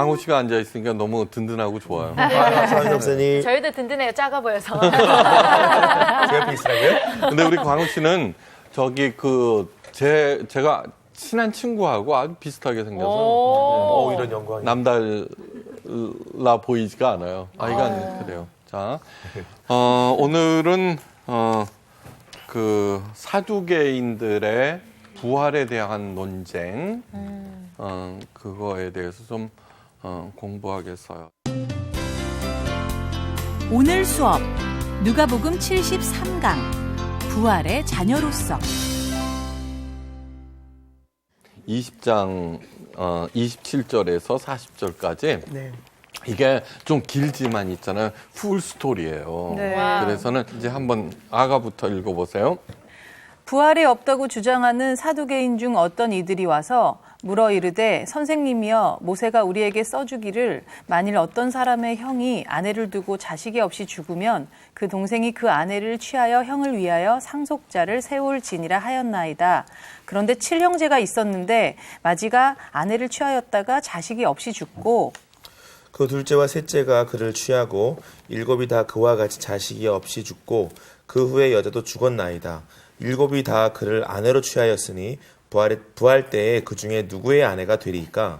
광호 씨가 앉아 있으니까 너무 든든하고 좋아요. 서현 목사님. 저희도 든든해요. 작아 보여서. 제 옆에 있으라고요? 근데 우리 광호 씨는 저기 제가 친한 친구하고 아주 비슷하게 생겨서 이런 영광이. 남달라 보이지가 않아요. 아이가 그래요. 자, 오늘은 그 사두개인들의 부활에 대한 논쟁, 그거에 대해서 좀 공부하겠어요. 오늘 수업 누가복음 73강 부활의 자녀로서 20장 27절에서 40절까지 네. 이게 좀 길지만 있잖아요. 풀 스토리예요. 네. 그래서는 이제 한번 아가부터 읽어보세요. 부활이 없다고 주장하는 사두개인 중 어떤 이들이 와서 물어 이르되 선생님이여 모세가 우리에게 써주기를 만일 어떤 사람의 형이 아내를 두고 자식이 없이 죽으면 그 동생이 그 아내를 취하여 형을 위하여 상속자를 세울지니라 하였나이다. 그런데 7형제가 있었는데 마지가 아내를 취하였다가 자식이 없이 죽고 그 둘째와 셋째가 그를 취하고 7이 다 그와 같이 자식이 없이 죽고 그 후에 여자도 죽었나이다. 7이 다 그를 아내로 취하였으니 부활 때에 그 중에 누구의 아내가 되리이까?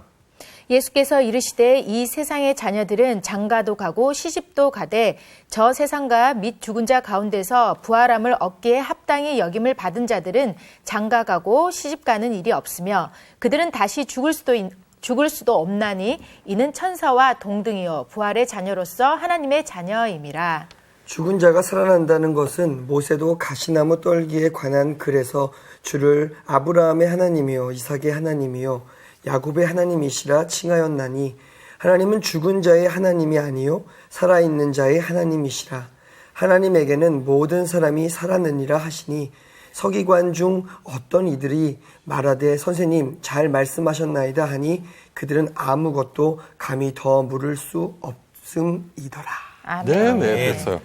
예수께서 이르시되 이 세상의 자녀들은 장가도 가고 시집도 가되 저 세상과 및 죽은 자 가운데서 부활함을 얻기에 합당히 여김을 받은 자들은 장가 가고 시집 가는 일이 없으며 그들은 다시 죽을 수도 없나니 이는 천사와 동등이요 부활의 자녀로서 하나님의 자녀임이라. 죽은 자가 살아난다는 것은 모세도 가시나무 떨기에 관한 글에서 주를 아브라함의 하나님이요 이삭의 하나님이요 야곱의 하나님이시라 칭하였나니 하나님은 죽은 자의 하나님이 아니요 살아있는 자의 하나님이시라. 하나님에게는 모든 사람이 살았느니라 하시니 서기관 중 어떤 이들이 말하되 선생님 잘 말씀하셨나이다 하니 그들은 아무것도 감히 더 물을 수 없음이더라. 네, 됐어요.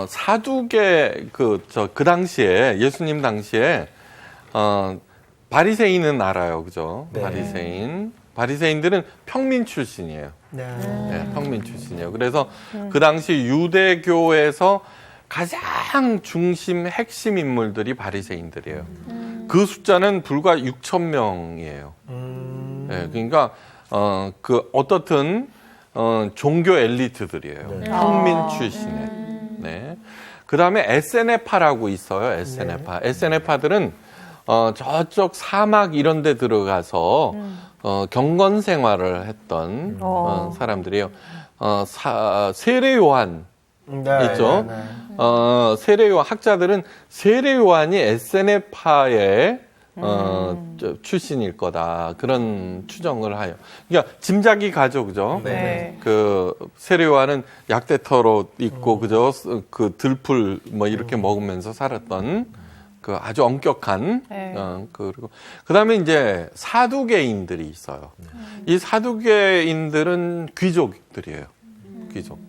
사두개 그 당시에 예수님 당시에 바리새인은 알아요, 그죠? 네. 바리새인들은 평민 출신이에요. 네. 네, 평민 출신이에요. 그래서 그 당시 유대교에서 가장 중심 핵심 인물들이 바리새인들이에요. 그 숫자는 불과 6천 명이에요. 네, 그러니까 어떻든 종교 엘리트들이에요. 평민 출신의. 네. 그 다음에 에세네파라고 있어요. 에세네파. 에세네파들은 저쪽 사막 이런 데 들어가서 경건 생활을 했던 사람들이에요. 세례 요한 있죠. 세례 요한 학자들은 세례 요한이 에세네파의 출신일 거다. 그런 추정을 해요. 그러니까 짐작이 가죠, 그죠? 네. 그 세례 요한은 약대터로 있고, 그죠? 그 들풀 뭐 이렇게 먹으면서 살았던 그 아주 엄격한 그리고 그다음에 이제 사두개인들이 있어요. 이 사두개인들은 귀족들이에요. 귀족.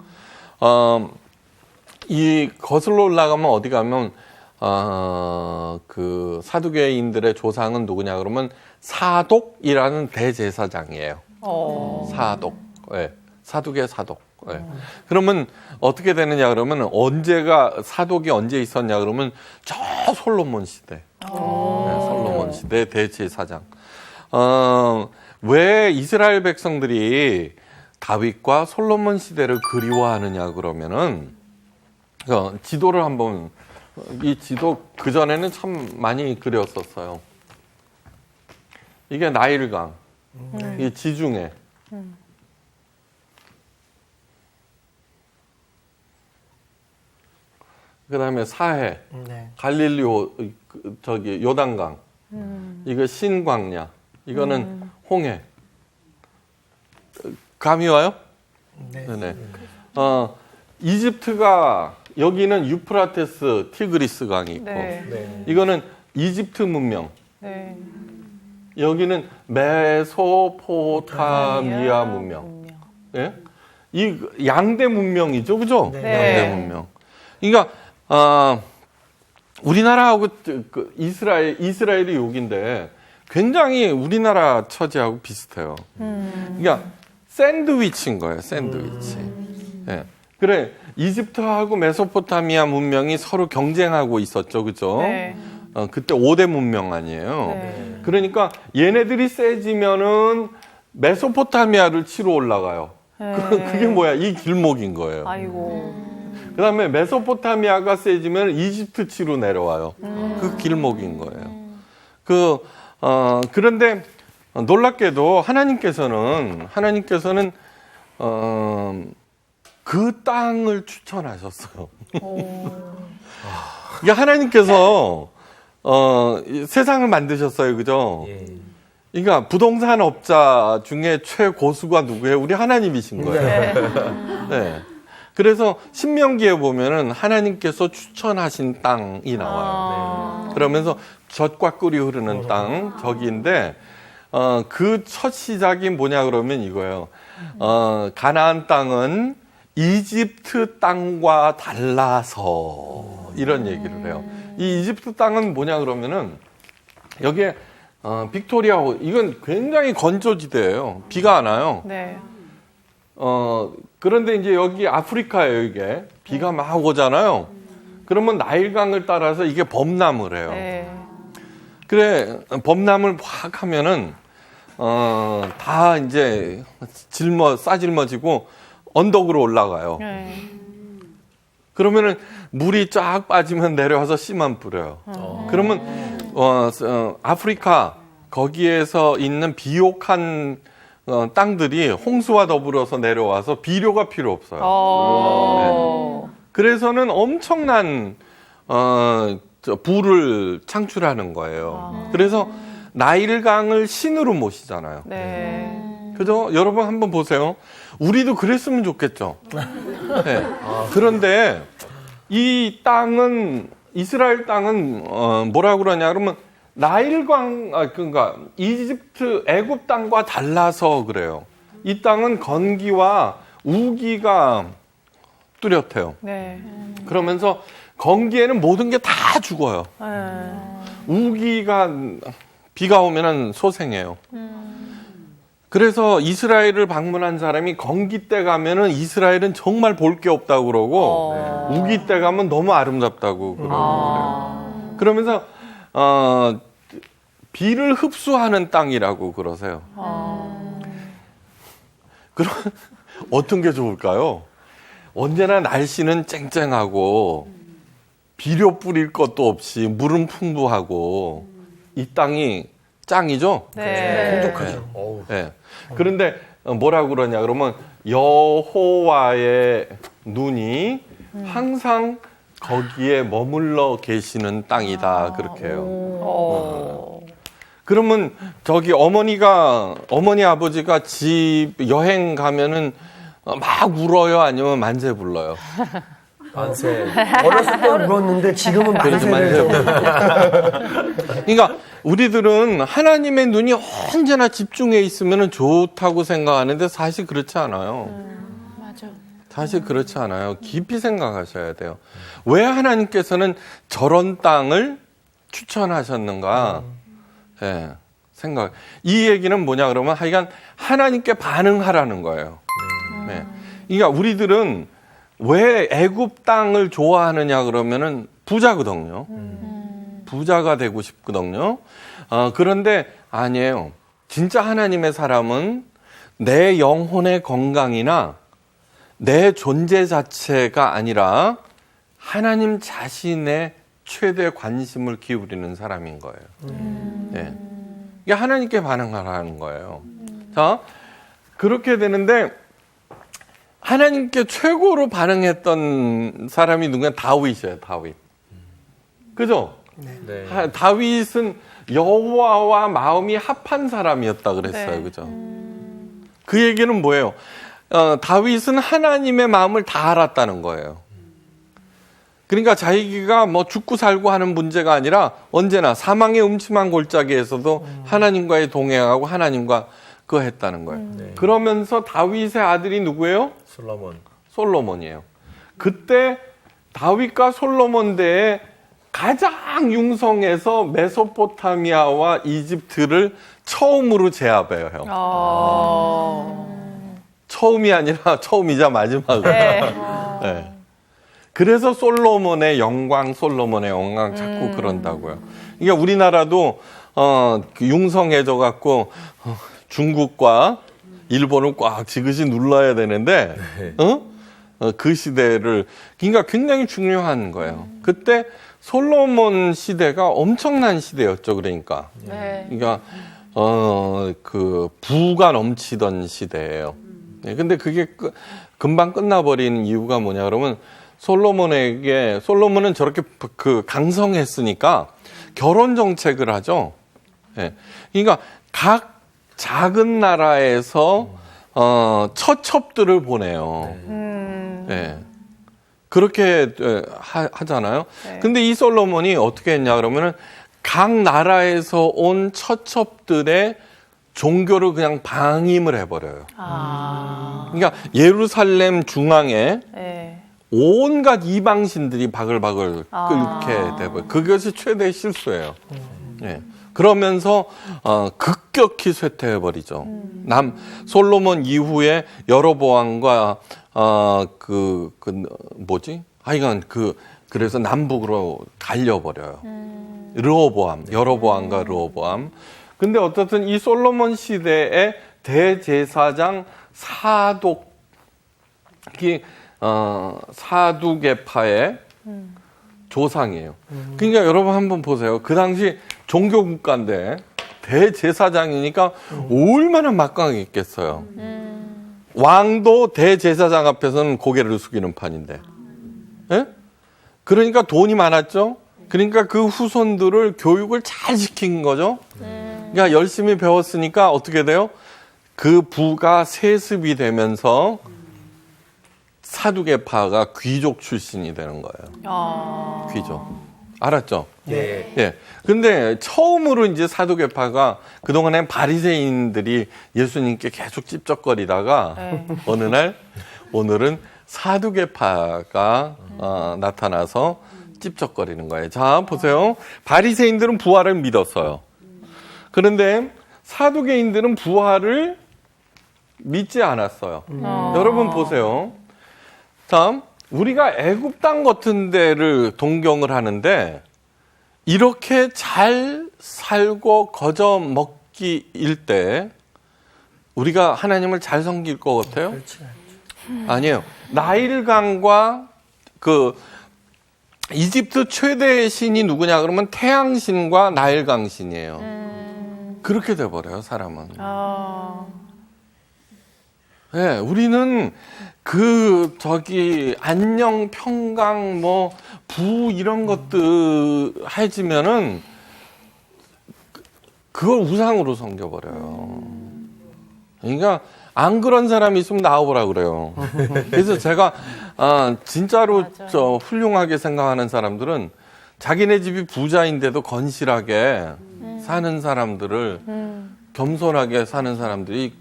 이 거슬러 올라가면 어디 가면 그 사두개인들의 조상은 누구냐 그러면 사독이라는 대제사장이에요. 사독. 네. 사두개 사독. 네. 그러면 어떻게 되느냐 그러면 사독이 언제 있었냐 그러면 저 솔로몬 시대. 네, 솔로몬 시대 대제사장. 왜 이스라엘 백성들이 다윗과 솔로몬 시대를 그리워하느냐 그러면은 지도를 한번 이 지도 그전에는 참 많이 그렸었어요. 이게 나일강, 이 지중해. 그 다음에 사해, 갈릴리 요단강, 이거 신광야, 이거는 홍해. 감이 와요? 네. 이집트가 여기는 유프라테스, 티그리스 강이 있고, 이거는 이집트 문명. 여기는 메소포타미아 문명. 예? 이 양대 문명이죠, 그죠? 양대 문명. 그러니까 우리나라하고 이스라엘이 여기인데 굉장히 우리나라 처지하고 비슷해요. 그러니까 샌드위치인 거예요. 샌드위치. 예. 그래 이집트하고 메소포타미아 문명이 서로 경쟁하고 있었죠, 그죠? 네. 그때 5대 문명 아니에요. 네. 그러니까 얘네들이 세지면은 메소포타미아를 치러 올라가요. 그게 뭐야? 이 길목인 거예요. 아이고. 그다음에 메소포타미아가 세지면 이집트 치로 내려와요. 그 길목인 거예요. 그런데 놀랍게도 하나님께서는 그 땅을 추천하셨어요. 이게 하나님께서 세상을 만드셨어요, 그죠? 예. 그러니까 부동산 업자 중에 최고수가 누구예요? 우리 하나님이신 거예요. 네. 그래서 신명기에 보면은 하나님께서 추천하신 땅이 나와요. 그러면서 젖과 꿀이 흐르는 땅 저기인데 그 첫 시작이 뭐냐 그러면 이거예요. 가나안 땅은 이집트 땅과 달라서 이런 얘기를 해요. 이 이집트 땅은 뭐냐 그러면은 여기에 빅토리아 이건 굉장히 건조지대예요. 비가 안 와요. 네. 그런데 이제 여기 아프리카예요, 이게. 비가 막 오잖아요. 그러면 나일강을 따라서 이게 범람을 해요. 네. 그래, 범람을 확 하면은, 다 이제 싸질머지고 언덕으로 올라가요. 네. 그러면은 물이 쫙 빠지면 내려와서 씨만 뿌려요. 그러면, 아프리카, 거기에서 있는 비옥한 땅들이 홍수와 더불어서 내려와서 비료가 필요 없어요. 네. 그래서는 엄청난 부를 창출하는 거예요. 그래서 나일강을 신으로 모시잖아요. 네. 그죠? 여러분 한번 보세요. 우리도 그랬으면 좋겠죠. 네. 그런데 이 땅은 이스라엘 땅은 뭐라 그러냐 그러면 나일강, 그러니까 이집트, 애굽 땅과 달라서 그래요. 이 땅은 건기와 우기가 뚜렷해요. 네. 그러면서 건기에는 모든 게 다 죽어요. 네. 우기가 비가 오면은 소생해요. 그래서 이스라엘을 방문한 사람이 건기 때 가면은 이스라엘은 정말 볼 게 없다고 그러고 우기 때 가면 너무 아름답다고 그러고 그래요. 그러면서 비를 흡수하는 땅이라고 그러세요. 그럼 어떤 게 좋을까요? 언제나 날씨는 쨍쨍하고 비료 뿌릴 것도 없이 물은 풍부하고 이 땅이 짱이죠. 네. 풍족하죠. 네. 그런데 뭐라고 그러냐 그러면 여호와의 눈이 항상 거기에 머물러 계시는 땅이다 그렇게 해요. 그러면 저기 어머니 아버지가 집 여행 가면은 막 울어요 아니면 만세 불러요? 만세. 어렸을 때 울었는데 지금은 그래서 만세를 그러니까 우리들은 하나님의 눈이 언제나 집중해 있으면 좋다고 생각하는데 사실 그렇지 않아요. 맞아. 사실 그렇지 않아요. 깊이 생각하셔야 돼요. 왜 하나님께서는 저런 땅을 추천하셨는가? 예, 이 얘기는 뭐냐 그러면 하여간 하나님께 반응하라는 거예요. 네. 그러니까 우리들은 왜 애굽 땅을 좋아하느냐 그러면은 부자거든요. 부자가 되고 싶거든요. 그런데 아니에요. 진짜 하나님의 사람은 내 영혼의 건강이나 내 존재 자체가 아니라 하나님 자신의 최대 관심을 기울이는 사람인 거예요. 네. 이게 하나님께 반응하라는 거예요. 자, 그렇게 되는데 하나님께 최고로 반응했던 사람이 누구냐? 다윗이에요. 다윗. 그죠? 네. 다윗은 여호와와 마음이 합한 사람이었다 그랬어요. 네. 그죠? 그 얘기는 뭐예요? 다윗은 하나님의 마음을 다 알았다는 거예요. 그러니까 자기가 뭐 죽고 살고 하는 문제가 아니라 언제나 사망의 음침한 골짜기에서도 하나님과의 동행하고 하나님과 그거 했다는 거예요. 네. 그러면서 다윗의 아들이 누구예요? 솔로몬이에요. 그때 다윗과 솔로몬 때에 가장 융성해서 메소포타미아와 이집트를 처음으로 제압해요. 처음이 아니라 처음이자 마지막으로. 네. 네. 그래서 솔로몬의 영광 자꾸 그런다고요. 그러니까 우리나라도 그 융성해져 갖고 중국과 일본을 꽉 지그시 눌러야 되는데 그 시대를 그러니까 굉장히 중요한 거예요. 그때 솔로몬 시대가 엄청난 시대였죠. 그러니까 네. 그러니까 그 부가 넘치던 시대예요. 네, 근데 그게 금방 끝나버린 이유가 뭐냐 그러면 솔로몬은 저렇게 그 강성했으니까 결혼 정책을 하죠. 예. 그러니까 각 작은 나라에서 처첩들을 보내요. 예. 그렇게 하잖아요. 네. 근데 이 솔로몬이 어떻게 했냐 그러면은 각 나라에서 온 처첩들의 종교를 그냥 방임을 해버려요. 그러니까 예루살렘 중앙에 네. 온갖 이방신들이 바글바글 끓게 되고 그것이 최대의 실수예요. 예. 그러면서 급격히 쇠퇴해 버리죠. 솔로몬 이후에 여로보암과 하여간 그래서 남북으로 갈려 버려요. 여로보암과 르호보암. 근데 어떻든 이 솔로몬 시대의 대제사장 사독이 사두개파의 조상이에요. 그러니까 여러분 한번 보세요. 그 당시 종교 국가인데 대제사장이니까 얼마나 막강했겠어요. 왕도 대제사장 앞에서는 고개를 숙이는 판인데. 예? 그러니까 돈이 많았죠. 그러니까 그 후손들을 교육을 잘 시킨 거죠. 그러니까 열심히 배웠으니까 어떻게 돼요? 그 부가 세습이 되면서 사두개파가 귀족 출신이 되는 거예요. 귀족. 알았죠? 네. 예. 근데 처음으로 이제 사두개파가 그동안엔 바리새인들이 예수님께 계속 찝쩍거리다가 어느 날 오늘은 사두개파가 나타나서 찝쩍거리는 거예요. 자, 보세요. 바리새인들은 부활을 믿었어요. 그런데 사두개인들은 부활을 믿지 않았어요. 여러분 보세요. 다음, 우리가 애굽 땅 같은 데를 동경을 하는데 이렇게 잘 살고 거저 먹기일 때 우리가 하나님을 잘 섬길 것 같아요? 그렇지 않죠. 아니에요. 나일강과 그 이집트 최대의 신이 누구냐 그러면 태양신과 나일강 신이에요. 그렇게 돼버려요, 사람은. 네, 우리는 안녕, 평강, 부 이런 것들 해지면은 그걸 우상으로 섬겨버려요. 그러니까 안 그런 사람이 있으면 나와보라 그래요. 그래서 제가 진짜로 훌륭하게 생각하는 사람들은 자기네 집이 부자인데도 건실하게 사는 사람들을 겸손하게 사는 사람들이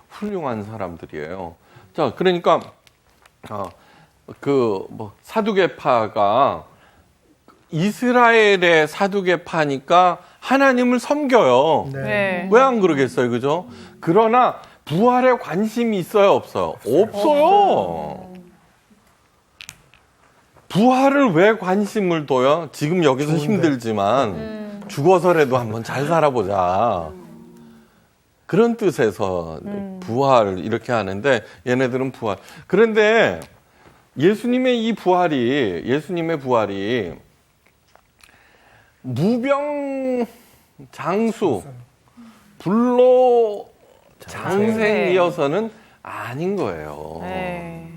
훌륭한 사람들이에요. 자, 그러니까 사두개파가 이스라엘의 사두개파니까 하나님을 섬겨요. 네. 왜 안 그러겠어요, 그죠? 그러나 부활에 관심이 있어요, 없어요? 없어요. 부활을 왜 관심을 둬요? 지금 여기서 힘들지만 죽어서라도 한번 잘 살아보자. 그런 뜻에서 부활을 이렇게 하는데 얘네들은 부활. 그런데 예수님의 부활이 무병장수, 불로 장생이어서는 아닌 거예요. 네.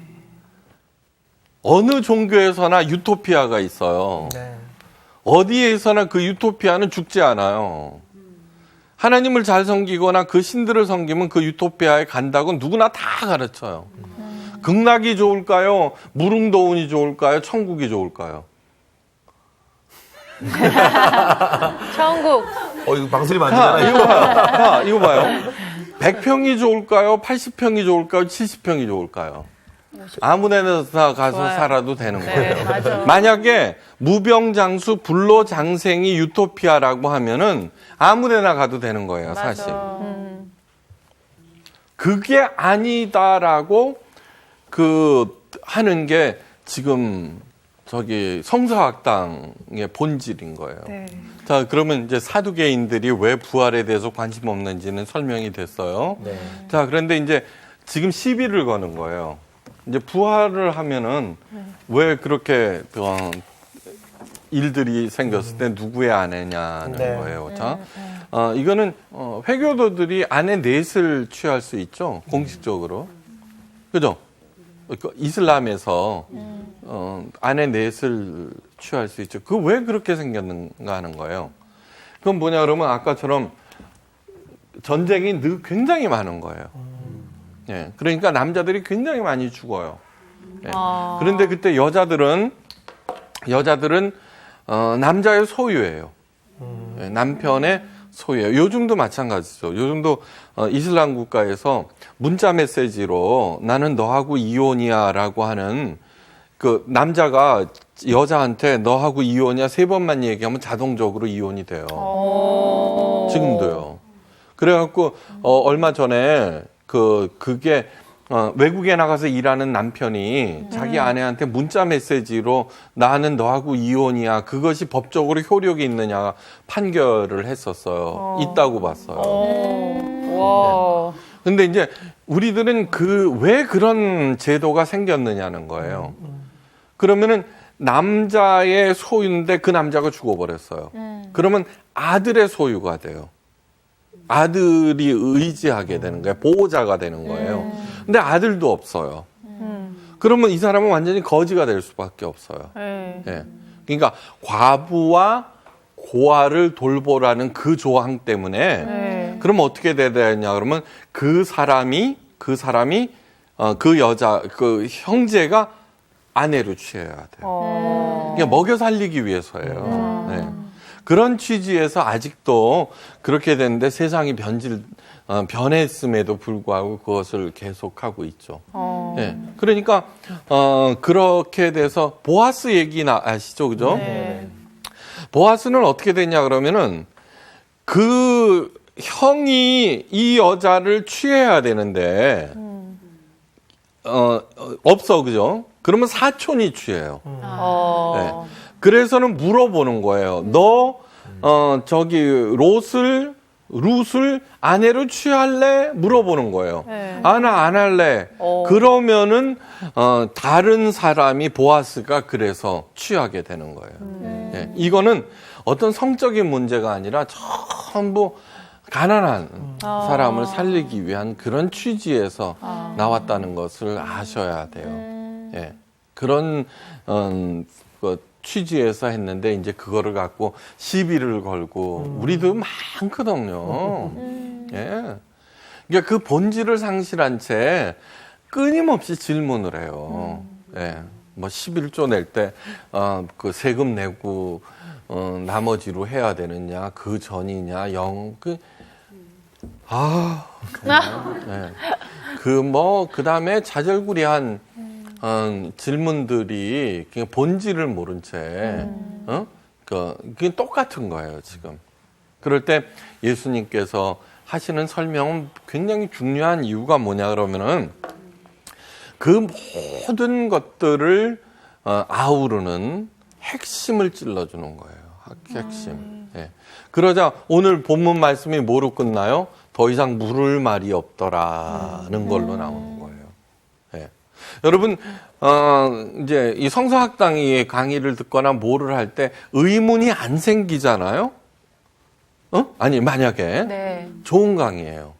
어느 종교에서나 유토피아가 있어요. 네. 어디에서나 그 유토피아는 죽지 않아요. 하나님을 잘 섬기거나 그 신들을 섬기면 그 유토피아에 간다고 누구나 다 가르쳐요. 극락이 좋을까요? 무릉도운이 좋을까요? 천국이 좋을까요? 천국. 이거 망설이면 안 되잖아요. 이거 봐요. 100평이 좋을까요? 80평이 좋을까요? 70평이 좋을까요? 아무 데나 가서 좋아요. 살아도 되는 네, 거예요. 맞아요. 만약에 무병장수 불로장생이 유토피아라고 하면은 아무 데나 가도 되는 거예요, 사실. 그게 아니다라고 하는 게 지금 저기 성서학당의 본질인 거예요. 네. 자, 그러면 이제 사두개인들이 왜 부활에 대해서 관심 없는지는 설명이 됐어요. 네. 자, 그런데 이제 지금 시비를 거는 거예요. 이제 부활을 하면은 왜 그렇게 일들이 생겼을 때 누구의 아내냐는 네. 거예요. 자, 이거는 회교도들이 아내 넷을 취할 수 있죠, 공식적으로. 그죠? 이슬람에서 아내 넷을 취할 수 있죠. 그 왜 그렇게 생겼는가 하는 거예요. 그건 뭐냐 그러면 아까처럼 전쟁이 굉장히 많은 거예요. 예, 그러니까 남자들이 굉장히 많이 죽어요. 예. 그런데 그때 여자들은 남자의 소유예요. 예, 남편의 소유예요. 요즘도 마찬가지죠. 요즘도 이슬람 국가에서 문자 메시지로 나는 너하고 이혼이야라고 하는 그 남자가 여자한테 너하고 이혼이야 3번만 얘기하면 자동적으로 이혼이 돼요. 지금도요. 그래갖고 얼마 전에 그게 외국에 나가서 일하는 남편이 자기 아내한테 문자 메시지로 나는 너하고 이혼이야. 그것이 법적으로 효력이 있느냐 판결을 했었어요. 있다고 봤어요. 와. 근데 이제 우리들은 왜 그런 제도가 생겼느냐는 거예요. 그러면은 남자의 소유인데 그 남자가 죽어버렸어요. 그러면 아들의 소유가 돼요. 아들이 의지하게 되는 거예요. 보호자가 되는 거예요. 근데 아들도 없어요. 그러면 이 사람은 완전히 거지가 될 수밖에 없어요. 예. 그러니까 과부와 고아를 돌보라는 그 조항 때문에 그럼 어떻게 돼야 되냐 그러면 그 사람이 그 여자 그 형제가 아내로 취해야 돼요. 그러니까 먹여 살리기 위해서예요. 네. 그런 취지에서 아직도 그렇게 되는데 세상이 변했음에도 불구하고 그것을 계속하고 있죠. 네. 그러니까 그렇게 돼서 보아스 얘기 아시죠, 그죠? 네. 보아스는 어떻게 됐냐 그러면은 그 형이 이 여자를 취해야 되는데 없어, 그죠? 그러면 사촌이 취해요. 네. 그래서는 물어보는 거예요. 너 저기 룻을 아내로 취할래? 물어보는 거예요. 아, 나 안 할래. 그러면은 다른 사람이 보아스가 그래서 취하게 되는 거예요. 네. 이거는 어떤 성적인 문제가 아니라 전부 가난한 사람을 살리기 위한 그런 취지에서 나왔다는 것을 아셔야 돼요. 예. 그런 취지에서 했는데 이제 그거를 갖고 시비를 걸고 우리도 많거든요. 예. 그러니까 그 본질을 상실한 채 끊임없이 질문을 해요. 예. 뭐 11조 낼 때 그 세금 내고 나머지로 해야 되느냐, 그 전이냐, 정말. 예. 그다음에 자절구리한 질문들이 그냥 본질을 모른 채, 그게 똑같은 거예요, 지금. 그럴 때 예수님께서 하시는 설명은 굉장히 중요한 이유가 뭐냐 그러면은 그 모든 것들을 아우르는 핵심을 찔러주는 거예요. 핵심. 예. 그러자 오늘 본문 말씀이 뭐로 끝나요? 더 이상 물을 말이 없더라는 걸로 나오는 거예요. 예. 여러분, 이제 이 성서학당의 강의를 듣거나 뭐를 할 때 의문이 안 생기잖아요? 아니, 만약에 네. 좋은 강의예요.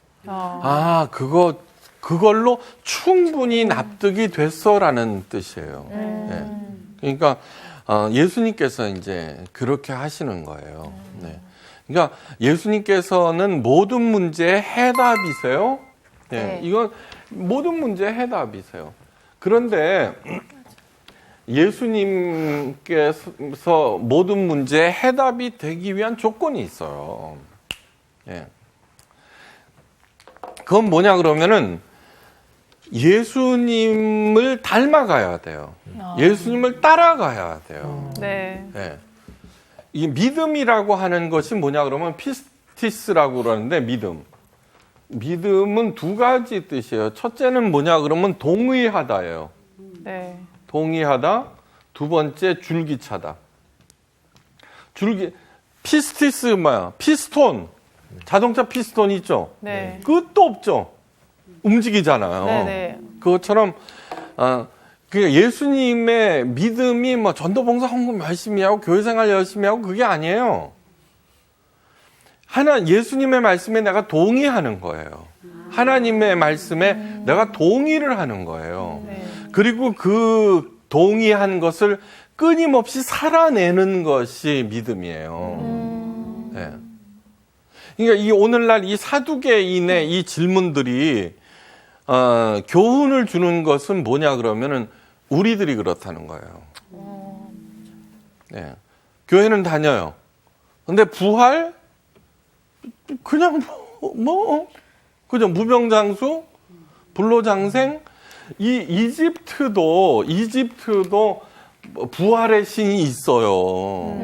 그걸로 충분히 납득이 됐어라는 뜻이에요. 예. 그러니까 예수님께서 이제 그렇게 하시는 거예요. 네. 그러니까 예수님께서는 모든 문제의 해답이세요. 네. 네. 이건 모든 문제의 해답이세요. 그런데 예수님께서 모든 문제의 해답이 되기 위한 조건이 있어요. 예. 그건 뭐냐 그러면은 예수님을 닮아가야 돼요. 예수님을 따라가야 돼요. 네. 예. 이 믿음이라고 하는 것이 뭐냐 그러면 피스티스라고 그러는데 믿음. 믿음은 두 가지 뜻이에요. 첫째는 뭐냐 그러면 동의하다예요. 네. 동의하다. 두 번째 줄기차다. 피스티스 뭐야? 피스톤. 자동차 피스톤 있죠? 네. 끝도 없죠. 움직이잖아요. 네네. 그것처럼 그러니까 예수님의 믿음이 뭐 전도봉사 헌금 열심히 하고 교회생활 열심히 하고 그게 아니에요. 예수님의 말씀에 내가 동의하는 거예요. 하나님의 말씀에 내가 동의를 하는 거예요. 네. 그리고 그 동의한 것을 끊임없이 살아내는 것이 믿음이에요. 네. 그러니까 이 오늘날 이 사두개인의 이 질문들이 교훈을 주는 것은 뭐냐 그러면은 우리들이 그렇다는 거예요. 네. 교회는 다녀요. 근데 부활 그냥 그냥 무병장수, 불로장생. 이 이집트도 부활의 신이 있어요.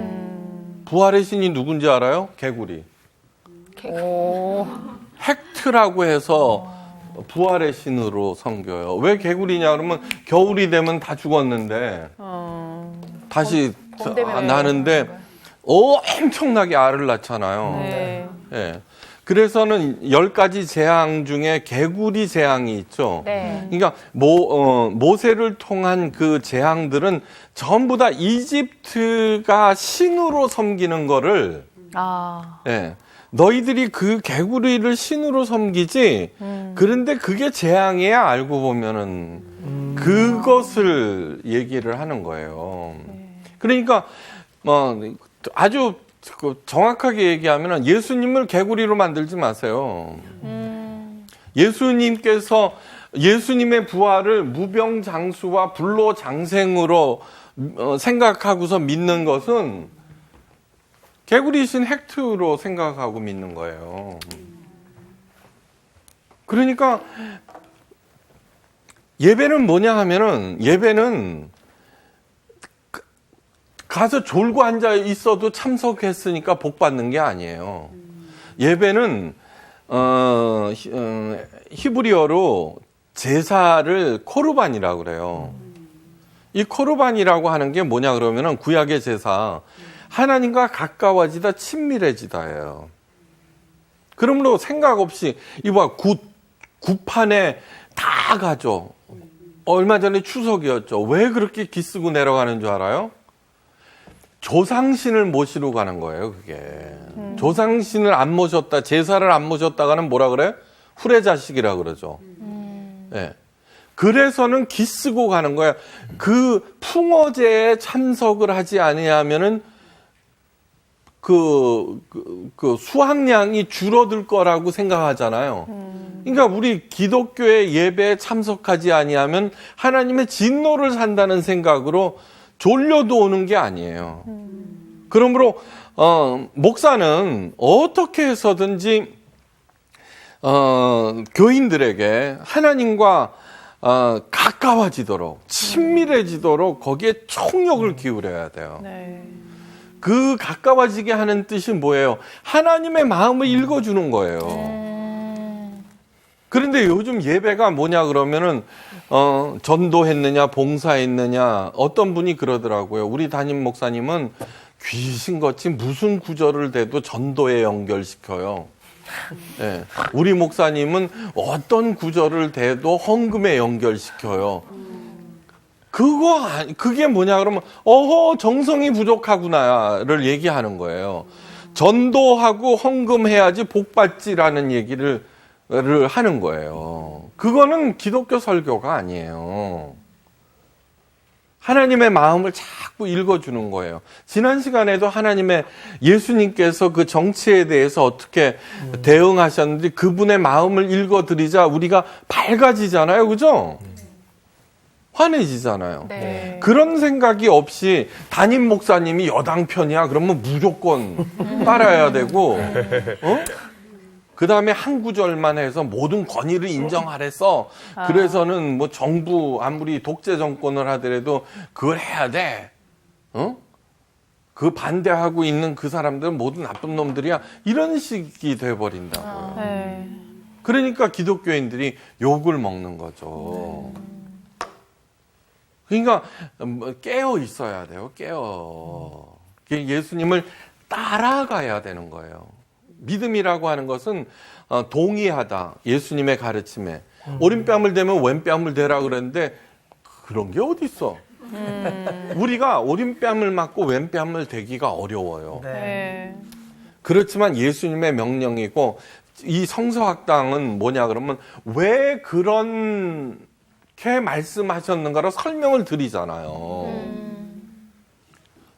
부활의 신이 누군지 알아요? 개구리. 헥트라고 해서 부활의 신으로 섬겨요. 왜 개구리냐 그러면 겨울이 되면 다 죽었는데 다시 봄 되면 나는데 엄청나게 알을 낳잖아요. 네. 예. 그래서는 10가지 재앙 중에 개구리 재앙이 있죠. 네. 그러니까 모세를 통한 그 재앙들은 전부 다 이집트가 신으로 섬기는 거를 예. 너희들이 그 개구리를 신으로 섬기지. 그런데 그게 재앙이야 알고 보면은 그것을 얘기를 하는 거예요. 그러니까 아주 정확하게 얘기하면 예수님을 개구리로 만들지 마세요. 예수님의 부활을 무병장수와 불로장생으로 생각하고서 믿는 것은 개구리신 헥트로 생각하고 믿는 거예요. 그러니까 예배는 뭐냐 하면은 예배는 가서 졸고 앉아 있어도 참석했으니까 복 받는 게 아니에요. 예배는 히브리어로 제사를 코르반이라고 그래요. 이 코르반이라고 하는 게 뭐냐 그러면은 구약의 제사, 하나님과 가까워지다 친밀해지다예요. 그러므로 생각 없이 이봐 굿판에 다 가죠. 얼마 전에 추석이었죠. 왜 그렇게 기쓰고 내려가는 줄 알아요? 조상신을 모시러 가는 거예요, 그게. 조상신을 안 모셨다, 제사를 안 모셨다가는 뭐라 그래? 후레자식이라 그러죠. 네. 그래서는 기쓰고 가는 거야. 그 풍어제에 참석을 하지 아니하면은 그 수확량이 줄어들 거라고 생각하잖아요. 그러니까 우리 기독교의 예배에 참석하지 아니하면 하나님의 진노를 산다는 생각으로 졸려도 오는 게 아니에요. 그러므로 목사는 어떻게 해서든지 교인들에게 하나님과 가까워지도록 친밀해지도록 거기에 총력을 기울여야 돼요. 네. 그 가까워지게 하는 뜻이 뭐예요? 하나님의 마음을 읽어주는 거예요. 그런데 요즘 예배가 뭐냐 그러면은 전도했느냐 봉사했느냐 어떤 분이 그러더라고요. 우리 담임 목사님은 귀신같이 무슨 구절을 대도 전도에 연결시켜요. 네. 우리 목사님은 어떤 구절을 대도 헌금에 연결시켜요. 그게 뭐냐 그러면 정성이 부족하구나를 얘기하는 거예요. 전도하고 헌금해야지 복받지라는 얘기를 하는 거예요. 그거는 기독교 설교가 아니에요. 하나님의 마음을 자꾸 읽어주는 거예요. 지난 시간에도 예수님께서 그 정치에 대해서 어떻게 대응하셨는지 그분의 마음을 읽어드리자 우리가 밝아지잖아요. 그죠? 환해지잖아요. 네. 그런 생각이 없이 담임 목사님이 여당 편이야 그러면 무조건 따라야 되고 그 다음에 한 구절만 해서 모든 권위를 인정하래서 그래서는 뭐 정부 아무리 독재 정권을 하더라도 그걸 해야 돼. 그 반대하고 있는 그 사람들은 모두 나쁜 놈들이야. 이런 식이 돼버린다고요. 네. 그러니까 기독교인들이 욕을 먹는 거죠. 그러니까 깨어 있어야 돼요. 깨어. 예수님을 따라가야 되는 거예요. 믿음이라고 하는 것은 동의하다. 예수님의 가르침에. 오른뺨을 대면 왼뺨을 대라 그랬는데 그런 게 어디 있어? 우리가 오른뺨을 맞고 왼뺨을 대기가 어려워요. 네. 그렇지만 예수님의 명령이고 이 성서학당은 뭐냐 그러면 왜 그렇게 말씀하셨는가로 설명을 드리잖아요.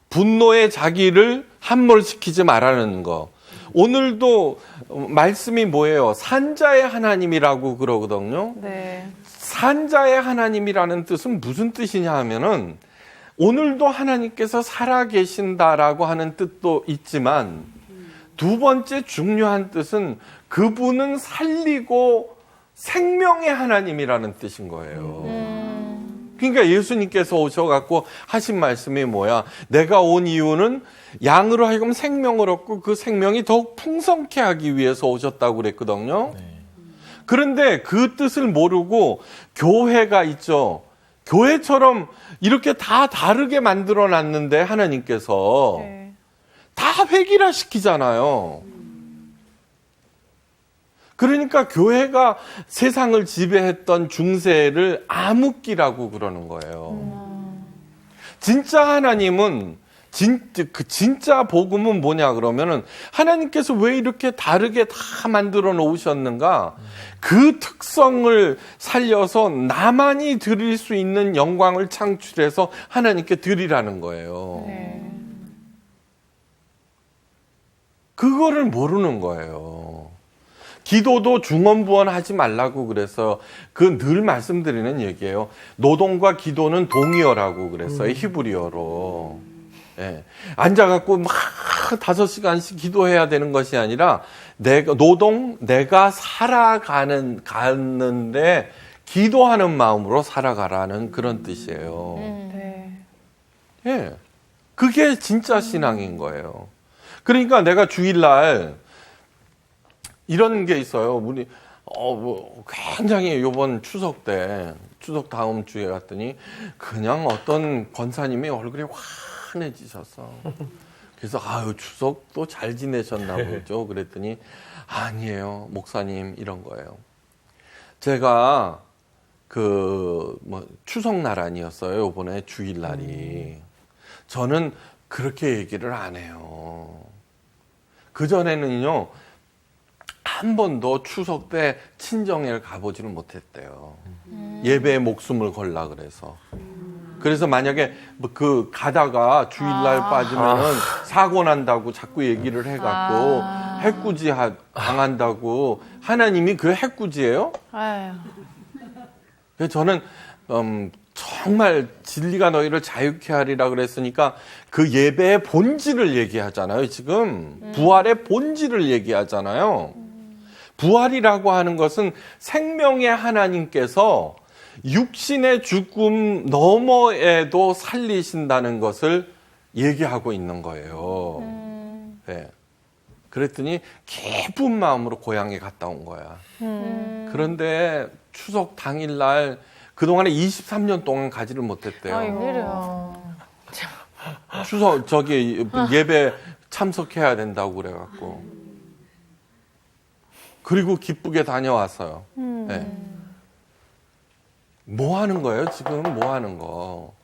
분노의 자기를 함몰시키지 말라는 거. 오늘도 말씀이 뭐예요? 산자의 하나님이라고 그러거든요. 네. 산자의 하나님이라는 뜻은 무슨 뜻이냐 하면은 오늘도 하나님께서 살아계신다라고 하는 뜻도 있지만 두 번째 중요한 뜻은 그분은 살리고 생명의 하나님이라는 뜻인 거예요. 그러니까 예수님께서 오셔갖고 하신 말씀이 뭐야? 내가 온 이유는 양으로 하여금 생명을 얻고 그 생명이 더욱 풍성케 하기 위해서 오셨다고 그랬거든요. 그런데 그 뜻을 모르고 교회가 있죠. 교회처럼 이렇게 다 다르게 만들어 놨는데 하나님께서 네. 다 획일화 시키잖아요. 그러니까 교회가 세상을 지배했던 중세를 암흑기라고 그러는 거예요. 진짜 하나님은 진짜 복음은 뭐냐 그러면은 하나님께서 왜 이렇게 다르게 다 만들어 놓으셨는가? 그 특성을 살려서 나만이 드릴 수 있는 영광을 창출해서 하나님께 드리라는 거예요. 네. 그거를 모르는 거예요. 기도도 중언부언하지 말라고 그래서 그 늘 말씀드리는 얘기예요. 노동과 기도는 동의어라고 그랬어요. 히브리어로. 예. 앉아갖고 막 5시간씩 기도해야 되는 것이 아니라 내가 가는데 기도하는 마음으로 살아가라는 그런 뜻이에요. 네. 예. 그게 진짜 신앙인 거예요. 그러니까 내가 주일날 이런 게 있어요. 우리 굉장히 이번 추석 다음 주에 갔더니 그냥 어떤 권사님이 얼굴이 환해지셨어. 그래서 추석도 잘 지내셨나 보죠. 그랬더니 아니에요, 목사님 이런 거예요. 제가 추석날 아니었어요. 이번에 주일날이. 저는 그렇게 얘기를 안 해요. 그전에는요. 한 번도 추석 때 친정에를 가보지를 못했대요. 예배에 목숨을 걸라 그래서. 그래서 만약에 가다가 주일날 빠지면은 사고 난다고 자꾸 얘기를 해갖고 해꾸지 당한다고. 하나님이 그 해꾸지예요? 아유. 그래서 저는 정말 진리가 너희를 자유케 하리라 그랬으니까 그 예배의 본질을 얘기하잖아요. 지금 부활의 본질을 얘기하잖아요. 부활이라고 하는 것은 생명의 하나님께서 육신의 죽음 너머에도 살리신다는 것을 얘기하고 있는 거예요. 네. 그랬더니 기쁜 마음으로 고향에 갔다 온 거야. 그런데 추석 당일날 그동안에 23년 동안 가지를 못했대요. 추석 예배 참석해야 된다고 그래갖고. 그리고 기쁘게 다녀왔어요. 네. 뭐 하는 거예요? 지금 뭐 하는 거?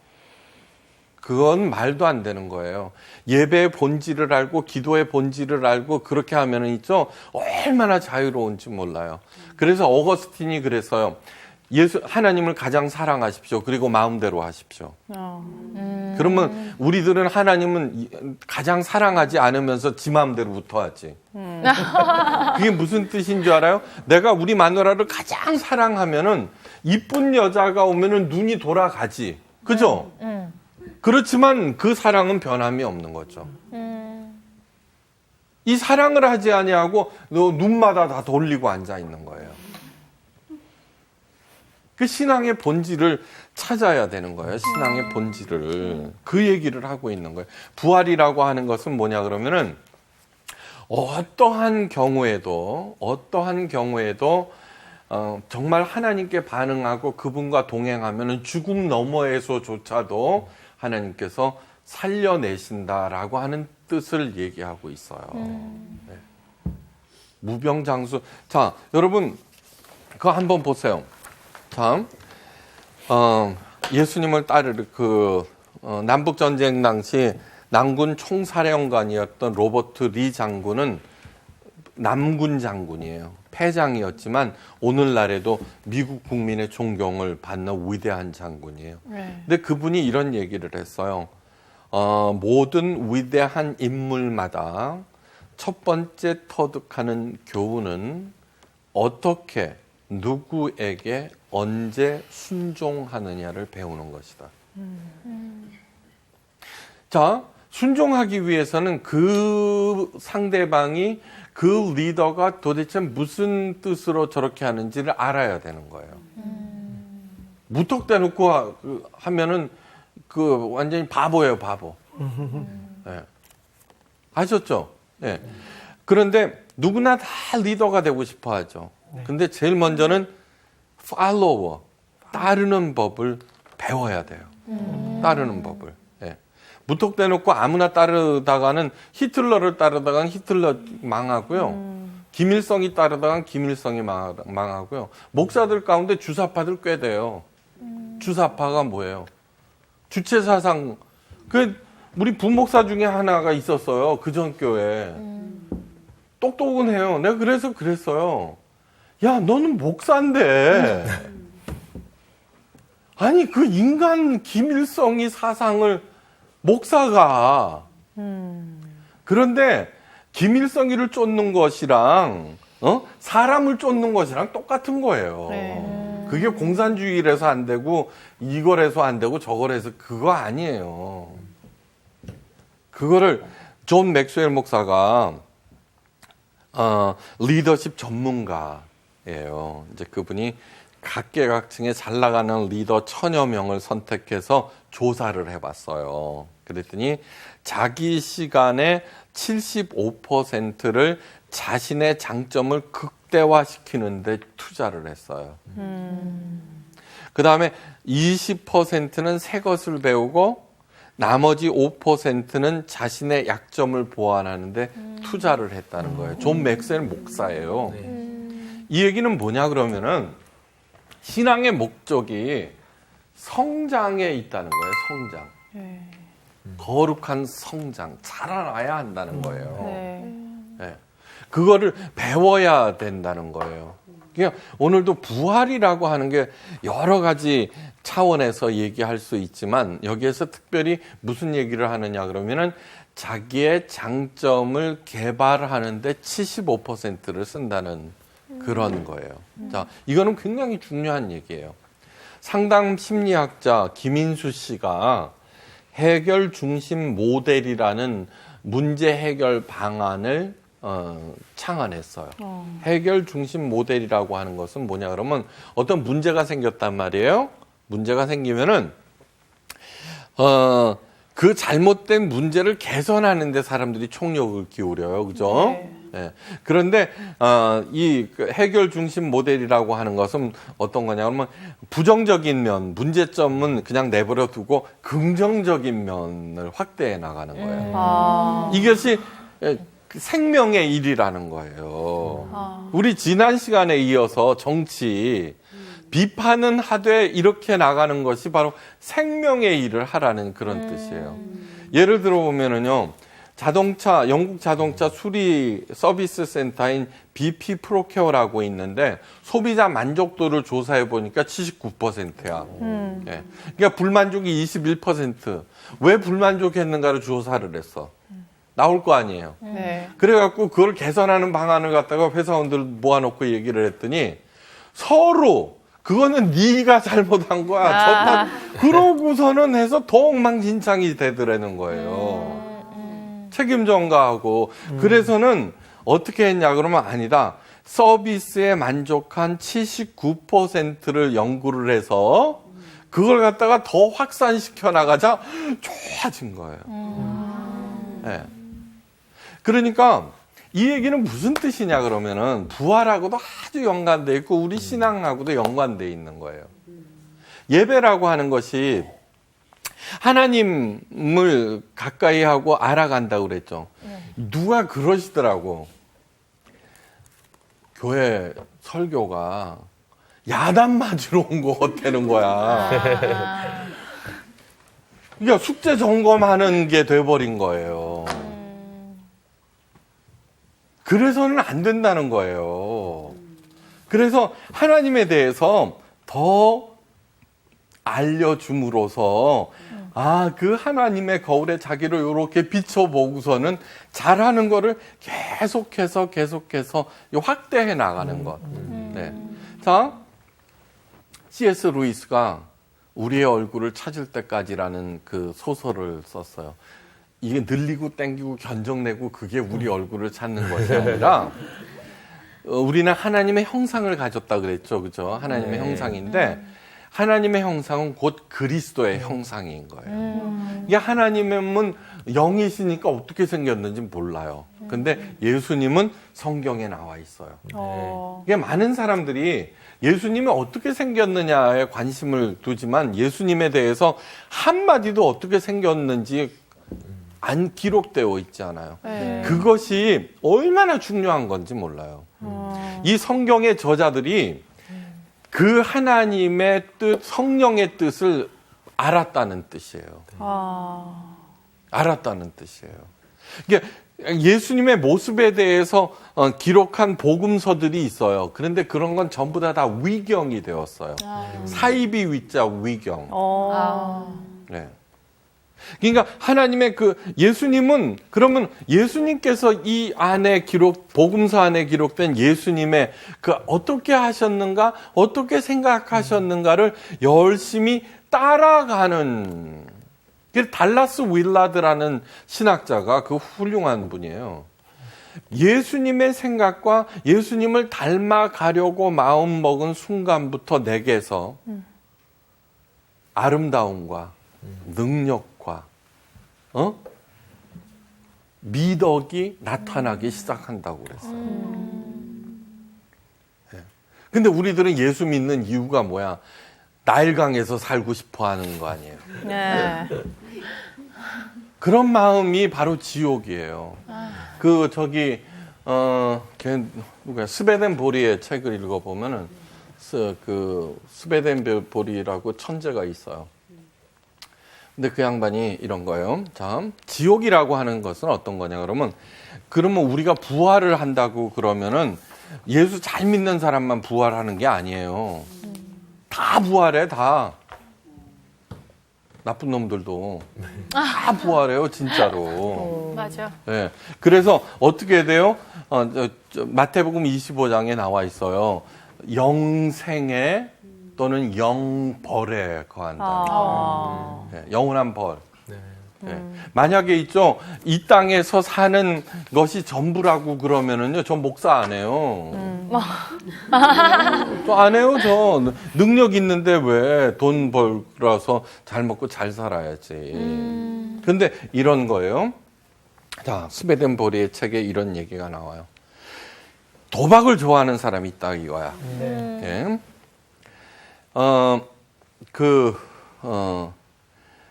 그건 말도 안 되는 거예요. 예배의 본질을 알고 기도의 본질을 알고 그렇게 하면은 있죠. 얼마나 자유로운지 몰라요. 그래서 어거스틴이 그랬어요. 하나님을 가장 사랑하십시오. 그리고 마음대로 하십시오. 그러면 우리들은 하나님은 가장 사랑하지 않으면서 지 마음대로부터 하지. 그게 무슨 뜻인 줄 알아요? 내가 우리 마누라를 가장 사랑하면은 이쁜 여자가 오면은 눈이 돌아가지. 그죠? 그렇지만 그 사랑은 변함이 없는 거죠. 이 사랑을 하지 아니하고 눈마다 다 돌리고 앉아 있는 거예요. 그 신앙의 본질을 찾아야 되는 거예요. 신앙의 본질을. 그 얘기를 하고 있는 거예요. 부활이라고 하는 것은 뭐냐 그러면은 어떠한 경우에도 정말 하나님께 반응하고 그분과 동행하면 죽음 너머에서조차도 하나님께서 살려내신다라고 하는 뜻을 얘기하고 있어요. 네. 무병장수. 자, 여러분 그거 한번 보세요. 자, 예수님을 따르는 남북 전쟁 당시 남군 총사령관이었던 로버트 리 장군은 남군 장군이에요. 패장이었지만 오늘날에도 미국 국민의 존경을 받는 위대한 장군이에요. 근데 그분이 이런 얘기를 했어요. 모든 위대한 인물마다 첫 번째 터득하는 교훈은 어떻게 누구에게 언제 순종하느냐를 배우는 것이다. 자, 순종하기 위해서는 그 상대방이 그 리더가 도대체 무슨 뜻으로 저렇게 하는지를 알아야 되는 거예요. 무턱대놓고 하면은 완전히 바보예요, 바보. 네. 아셨죠? 네. 그런데 누구나 다 리더가 되고 싶어 하죠. 근데 제일 먼저는 follower, 따르는 법을 배워야 돼요. 따르는 법을. 네. 무턱대놓고 아무나 따르다가는 히틀러를 따르다가는 히틀러 망하고요. 김일성이 따르다가는 김일성이 망하고요. 목사들 가운데 주사파들 꽤 돼요. 주사파가 뭐예요? 주체사상. 우리 부목사 중에 하나가 있었어요. 그전 교회에. 똑똑은 해요. 내가 그래서 그랬어요. 야, 너는 목사인데. 아니, 그 인간 김일성이 사상을 목사가. 그런데 김일성이를 쫓는 것이랑 사람을 쫓는 것이랑 똑같은 거예요. 네. 그게 공산주의라서 안 되고 이거라서 안 되고 저거라서 그거 아니에요. 그거를 존 맥스웰 목사가 리더십 전문가예요. 이제 그분이 각계각층에 잘 나가는 리더 1000여 명을 선택해서 조사를 해봤어요. 그랬더니 자기 시간의 75%를 자신의 장점을 극대화시키는 데 투자를 했어요. 그 다음에 20%는 새 것을 배우고 나머지 5%는 자신의 약점을 보완하는 데 투자를 했다는 거예요. 존 맥스웰 목사예요. 이 얘기는 뭐냐 그러면은 신앙의 목적이 성장에 있다는 거예요. 성장. 거룩한 성장, 자라나야 한다는 거예요. 네. 그거를 배워야 된다는 거예요. 그러니까 오늘도 부활이라고 하는 게 여러 가지 차원에서 얘기할 수 있지만 여기에서 특별히 무슨 얘기를 하느냐 그러면은 자기의 장점을 개발하는데 75%를 쓴다는 그런 거예요. 자, 이거는 굉장히 중요한 얘기예요. 상담 심리학자 김인수 씨가 해결 중심 모델이라는 문제 해결 방안을 창안했어요. 해결 중심 모델이라고 하는 것은 뭐냐 그러면 어떤 문제가 생겼단 말이에요. 문제가 생기면은 그 잘못된 문제를 개선하는 데 사람들이 총력을 기울여요. 그죠? 네. 네. 그런데 이 해결 중심 모델이라고 하는 것은 어떤 거냐 그러면 부정적인 면, 문제점은 그냥 내버려 두고 긍정적인 면을 확대해 나가는 거예요. 이것이 생명의 일이라는 거예요. 우리 지난 시간에 이어서 정치 비판은 하되 이렇게 나가는 것이 바로 생명의 일을 하라는 그런 뜻이에요. 예를 들어 보면은요. 영국 자동차 수리 서비스 센터인 BP 프로케어라고 있는데 소비자 만족도를 조사해 보니까 79%야. 예. 그러니까 불만족이 21%. 왜 불만족했는가를 조사를 했어. 나올 거 아니에요. 네. 그래갖고 그걸 개선하는 방안을 갖다가 회사원들 모아놓고 얘기를 했더니 서로 그거는 네가 잘못한 거야. 그러고서는 해서 더 엉망진창이 되더라는 거예요. 책임 전가하고 그래서는 어떻게 했냐 그러면 아니다. 서비스에 만족한 79%를 연구를 해서 그걸 갖다가 더 확산시켜 나가자 좋아진 거예요. 네. 그러니까 이 얘기는 무슨 뜻이냐 그러면은 부활하고도 아주 연관돼 있고 우리 신앙하고도 연관돼 있는 거예요. 예배라고 하는 것이 하나님을 가까이 하고 알아간다고 그랬죠. 누가 그러시더라고. 교회 설교가 야단 맞으러 온 것 같다는 거야. 그러니까 숙제 점검하는 게 돼버린 거예요. 그래서는 안 된다는 거예요. 그래서 하나님에 대해서 더 알려줌으로써 그 하나님의 거울에 자기를 이렇게 비춰보고서는 잘하는 거를 계속해서 확대해 나가는 것. 네. 자, C.S. 루이스가 우리의 얼굴을 찾을 때까지라는 그 소설을 썼어요. 이게 늘리고 땡기고 견적내고 그게 우리 얼굴을 찾는 것이 아니라 우리는 하나님의 형상을 가졌다 그랬죠. 그죠? 하나님의 형상인데 하나님의 형상은 곧 그리스도의 형상인 거예요. 이게 하나님은 영이시니까 어떻게 생겼는지 몰라요. 근데 예수님은 성경에 나와 있어요. 이게 많은 사람들이 예수님이 어떻게 생겼느냐에 관심을 두지만 예수님에 대해서 한마디도 어떻게 생겼는지 안 기록되어 있지 않아요. 그것이 얼마나 중요한 건지 몰라요. 이 성경의 저자들이 그 하나님의 뜻, 성령의 뜻을 알았다는 뜻이에요. 알았다는 뜻이에요. 이게 예수님의 모습에 대해서 기록한 복음서들이 있어요. 그런데 그런 건 전부 다 위경이 되었어요. 사이비 위자 위경. 네. 그러니까 하나님의 그 예수님은 그러면 예수님께서 이 안에 복음서 안에 기록된 예수님의 그 어떻게 하셨는가, 어떻게 생각하셨는가를 열심히 따라가는. 달라스 윌라드라는 신학자가 그 훌륭한 분이에요. 예수님의 생각과 예수님을 닮아가려고 마음 먹은 순간부터 내게서 아름다움과 능력과 미덕이 나타나기 시작한다고 그랬어요. 네. 근데 우리들은 예수 믿는 이유가 뭐야? 나일강에서 살고 싶어 하는 거 아니에요? 네. 그런 마음이 바로 지옥이에요. 걔 누구야? 스베덴 보리의 책을 읽어보면은 스베덴 보리라고 천재가 있어요. 근데 그 양반이 이런 거예요. 자, 지옥이라고 하는 것은 어떤 거냐 그러면 우리가 부활을 한다고 그러면은 예수 잘 믿는 사람만 부활하는 게 아니에요. 다 부활해, 다. 나쁜 놈들도 다 부활해요, 진짜로. 맞아. 네. 그래서 어떻게 돼요? 마태복음 25장에 나와 있어요. 영생에 또는 영벌에 거한다. 네, 영원한 벌. 네. 만약에 있죠, 이 땅에서 사는 것이 전부라고 그러면은요, 전 목사 안 해요. 저 안 해요, 저. 능력 있는데 왜 돈 벌어서 잘 먹고 잘 살아야지. 근데 이런 거예요. 자, 스베덴 보리의 책에 이런 얘기가 나와요. 도박을 좋아하는 사람이 있다 이거야. 네.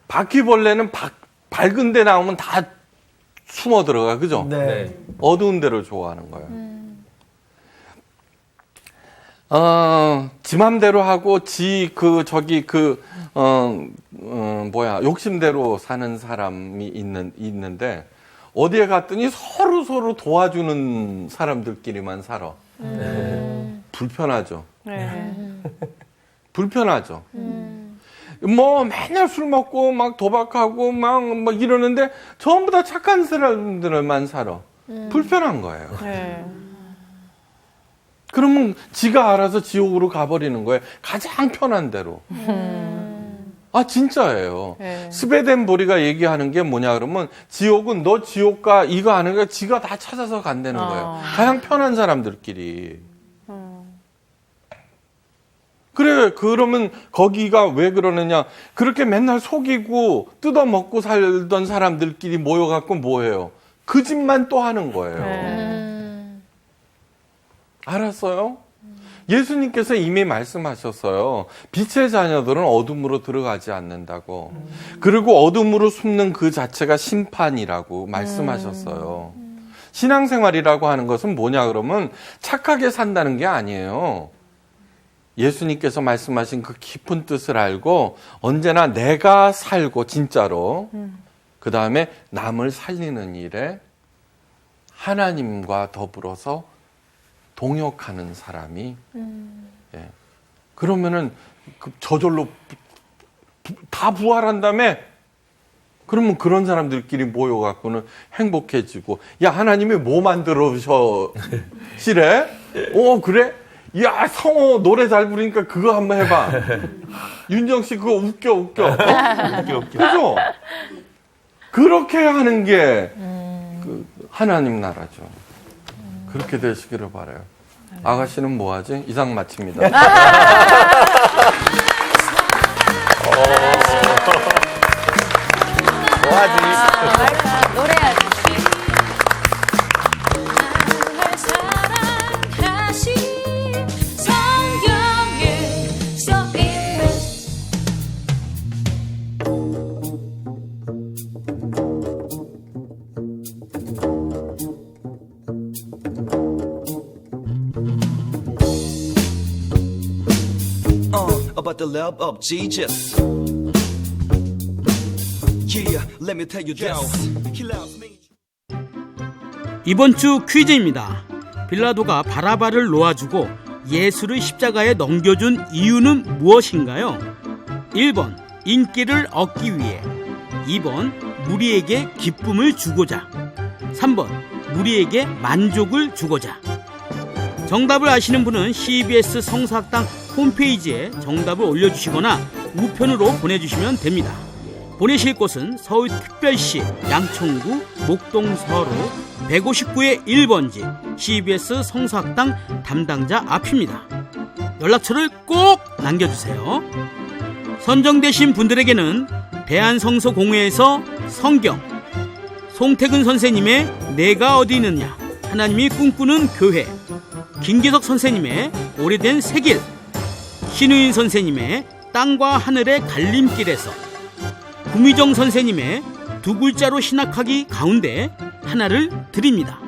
바퀴벌레는 밝은 데 나오면 다 숨어 들어가, 그죠? 네. 어두운 데를 좋아하는 거예요. 지 맘대로 하고 욕심대로 사는 사람이 있는데 어디에 갔더니 서로 도와주는 사람들끼리만 살아. 불편하죠. 불편하죠. 맨날 술 먹고 막 도박하고 막 이러는데 전부 다 착한 사람들만 살아. 불편한 거예요. 그러면 지가 알아서 지옥으로 가버리는 거예요. 가장 편한 대로. 진짜예요. 스베덴 보리가 얘기하는 게 뭐냐 그러면 지옥은 너 지옥가 이거 아는 거 지가 다 찾아서 간다는 거예요. 가장 편한 사람들끼리. 그래, 그러면 거기가 왜 그러느냐. 그렇게 맨날 속이고 뜯어먹고 살던 사람들끼리 모여갖고 뭐해요? 그 짓만 또 하는 거예요. 알았어요? 예수님께서 이미 말씀하셨어요. 빛의 자녀들은 어둠으로 들어가지 않는다고. 그리고 어둠으로 숨는 그 자체가 심판이라고 말씀하셨어요. 신앙생활이라고 하는 것은 뭐냐 그러면 착하게 산다는 게 아니에요. 예수님께서 말씀하신 그 깊은 뜻을 알고 언제나 내가 살고 진짜로 그 다음에 남을 살리는 일에 하나님과 더불어서 동역하는 사람이 예. 그러면은 저절로 다 부활한 다음에 그러면 그런 사람들끼리 모여갖고는 행복해지고 야 하나님이 뭐 만들어셔 시래? 그래? 야 성호 노래 잘 부르니까 그거 한번 해봐. 윤정 씨 그거 웃겨. 그죠? 그렇게 하는 게 그 하나님 나라죠. 그렇게 되시기를 바라요. 아가씨는 뭐하지? 이상 마칩니다. 뭐하지? 노래하지. About the love of Jesus. Yeah, let me tell you this. He loves me. 이번 주 퀴즈입니다. 빌라도가 바라바를 놓아주고 예수를 십자가에 넘겨준 이유는 무엇인가요? 1번 인기를 얻기 위해, 2번 무리에게 기쁨을 주고자, 3번 무리에게 만족을 주고자. 정답을 아시는 분은 CBS 성사학당 홈페이지에 정답을 올려주시거나 우편으로 보내주시면 됩니다. 보내실 곳은 서울특별시 양천구 목동서로 159의 1번지 CBS 성사학당 담당자 앞입니다. 연락처를 꼭 남겨주세요. 선정되신 분들에게는 대한성서공회에서 성경, 송태근 선생님의 내가 어디 있느냐, 하나님이 꿈꾸는 교회, 김기석 선생님의 오래된 새길, 신우인 선생님의 땅과 하늘의 갈림길에서, 구미정 선생님의 두 글자로 신학하기 가운데 하나를 드립니다.